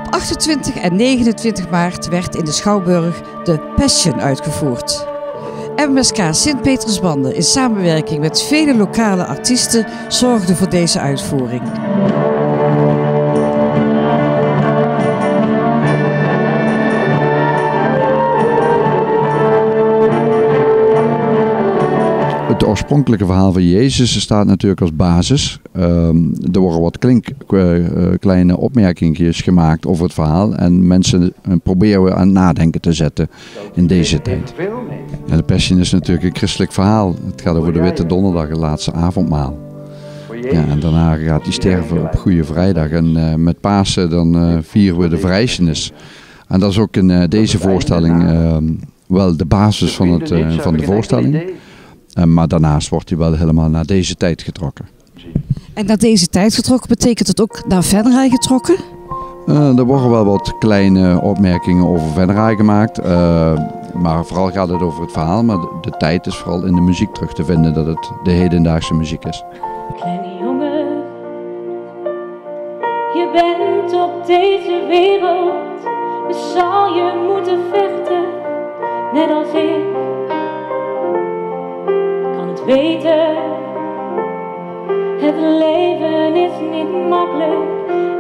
Op 28 en 29 maart werd in de Schouwburg de Passion uitgevoerd. MSK Sint-Petersbanden in samenwerking met vele lokale artiesten zorgde voor deze uitvoering. Het oorspronkelijke verhaal van Jezus staat natuurlijk als basis. Er worden wat kleine opmerkingen gemaakt over het verhaal en mensen proberen we aan het nadenken te zetten in deze tijd. En de Passion is natuurlijk een christelijk verhaal. Het gaat over de Witte Donderdag, het laatste avondmaal. Ja, en daarna gaat hij sterven op Goede Vrijdag en met Pasen dan vieren we de verrijzenis. En dat is ook in deze voorstelling wel de basis van de voorstelling. Maar daarnaast wordt hij wel helemaal naar deze tijd getrokken. En naar deze tijd getrokken, betekent het ook naar Venray getrokken? Er worden wel wat kleine opmerkingen over Venray gemaakt. Maar vooral gaat het over het verhaal. Maar de tijd is vooral in de muziek terug te vinden dat het de hedendaagse muziek is. Kleine jongen, je bent op deze wereld. Dus zal je moeten vechten, net als ik. Weten, het leven is niet makkelijk,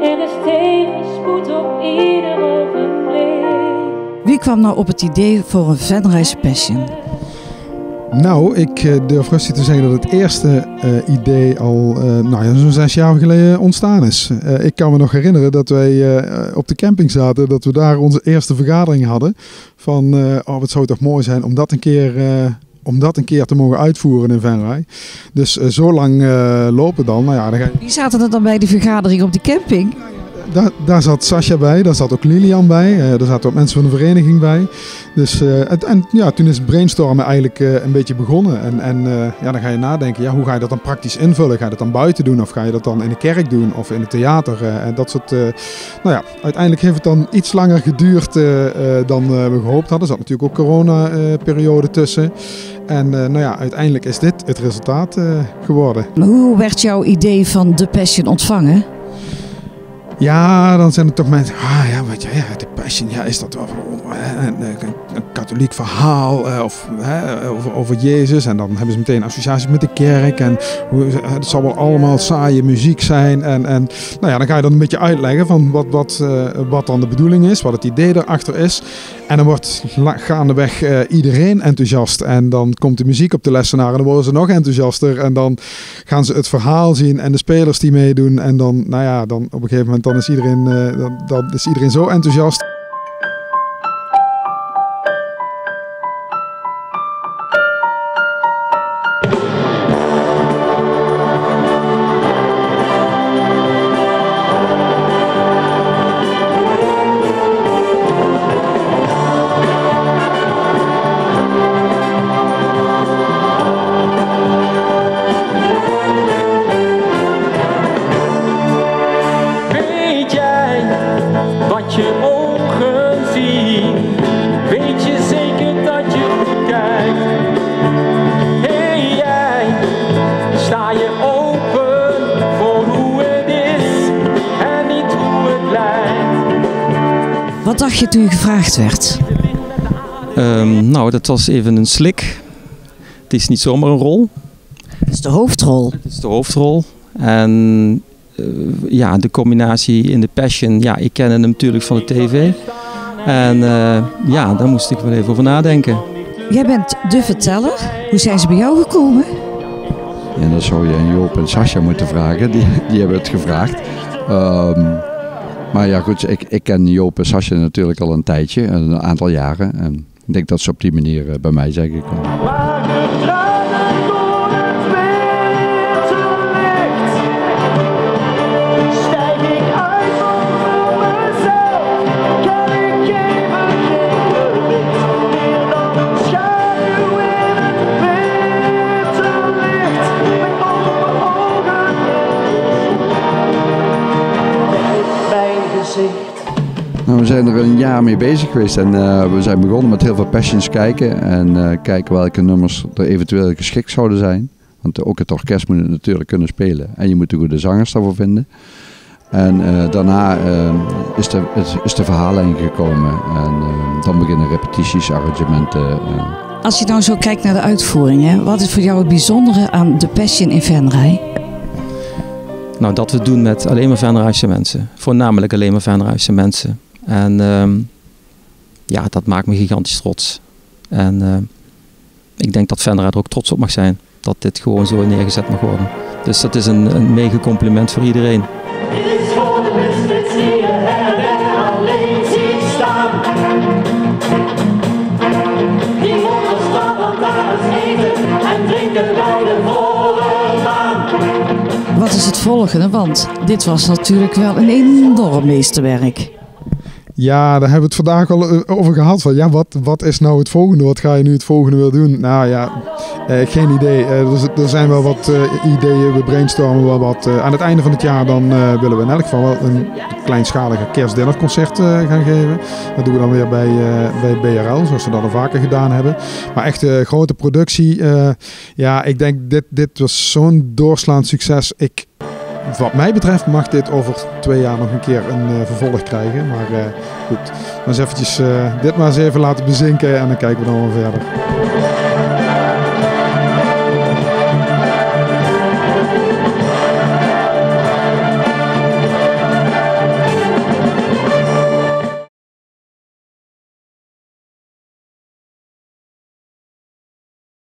er is tegenspoed op ieder ogenblik. Wie kwam nou op het idee voor een Venrayse Passion? Nou, ik durf rustig te zeggen dat het eerste idee al zo'n 6 jaar geleden ontstaan is. Ik kan me nog herinneren dat wij op de camping zaten, dat we daar onze eerste vergadering hadden. Van, wat zou het toch mooi zijn om dat een keer te mogen uitvoeren in Venray. Dus zo lang lopen dan. Wie zaten er dan bij die vergadering op die camping? Daar zat Sascha bij, daar zat ook Lilian bij, daar zaten ook mensen van de vereniging bij. Dus, toen is het brainstormen eigenlijk een beetje begonnen. En dan ga je nadenken, hoe ga je dat dan praktisch invullen? Ga je dat dan buiten doen of ga je dat dan in de kerk doen of in het theater? En dat soort, uiteindelijk heeft het dan iets langer geduurd dan we gehoopt hadden. Er zat natuurlijk ook corona-periode tussen. En uiteindelijk is dit het resultaat geworden. Maar hoe werd jouw idee van de Passion ontvangen? Ja, dan zijn er toch mensen, de Passion, is dat wel een katholiek verhaal over Jezus. En dan hebben ze meteen associaties met de kerk en het zal wel allemaal saaie muziek zijn. En dan ga je dan een beetje uitleggen van wat dan de bedoeling is, wat het idee erachter is. En dan wordt gaandeweg iedereen enthousiast. En dan komt de muziek op de lessenaar en dan worden ze nog enthousiaster. En dan gaan ze het verhaal zien en de spelers die meedoen. En dan op een gegeven moment dan is iedereen zo enthousiast. Wat je ogen zien, weet je zeker dat je goed kijkt. Hey jij, sta je open voor hoe het is en niet hoe het lijkt. Wat dacht je toen je gevraagd werd? Dat was even een slik. Het is niet zomaar een rol. Het is de hoofdrol. Het is de hoofdrol. En de combinatie in de Passion, ik ken hem natuurlijk van de tv. En daar moest ik wel even over nadenken. Jij bent de verteller. Hoe zijn ze bij jou gekomen? Ja, dat zou je aan Joop en Sascha moeten vragen. Die hebben het gevraagd. Maar ja goed, ik ken Joop en Sascha natuurlijk al een tijdje, een aantal jaren. En ik denk dat ze op die manier bij mij zijn gekomen. We zijn er een jaar mee bezig geweest en we zijn begonnen met heel veel Passions kijken en kijken welke nummers er eventueel geschikt zouden zijn. Want ook het orkest moet het natuurlijk kunnen spelen en je moet de goede zangers daarvoor vinden. En daarna is de verhaallijn gekomen. En dan beginnen repetities, arrangementen. Als je nou zo kijkt naar de uitvoering, hè, wat is voor jou het bijzondere aan The Passion in Venray? Nou, dat we het doen met alleen maar Venrayse mensen. Voornamelijk alleen maar Venrayse mensen. En ja, dat maakt me gigantisch trots. En ik denk dat Venray er ook trots op mag zijn. Dat dit gewoon zo neergezet mag worden. Dus dat is een mega compliment voor iedereen. Dit is voor de misfits die je her en alleen ziet staan. Die mogen staan lantaarns eten en drinken bij de volle maan. Wat is het volgende? Want dit was natuurlijk wel een enorm meesterwerk. Ja, daar hebben we het vandaag al over gehad. Van, ja, wat is nou het volgende? Wat ga je nu het volgende weer doen? Nou ja, geen idee. Er zijn wel wat ideeën. We brainstormen wel wat. Aan het einde van het jaar dan willen we in elk geval wel een kleinschalige kerstdinnerconcert gaan geven. Dat doen we dan weer bij BRL, zoals we dat al vaker gedaan hebben. Maar echt grote productie. Ja, ik denk dit was zo'n doorslaand succes. Wat mij betreft mag dit over 2 jaar nog een keer een vervolg krijgen. Maar goed, maar eens eventjes, dit maar eens even laten bezinken en dan kijken we dan wel verder.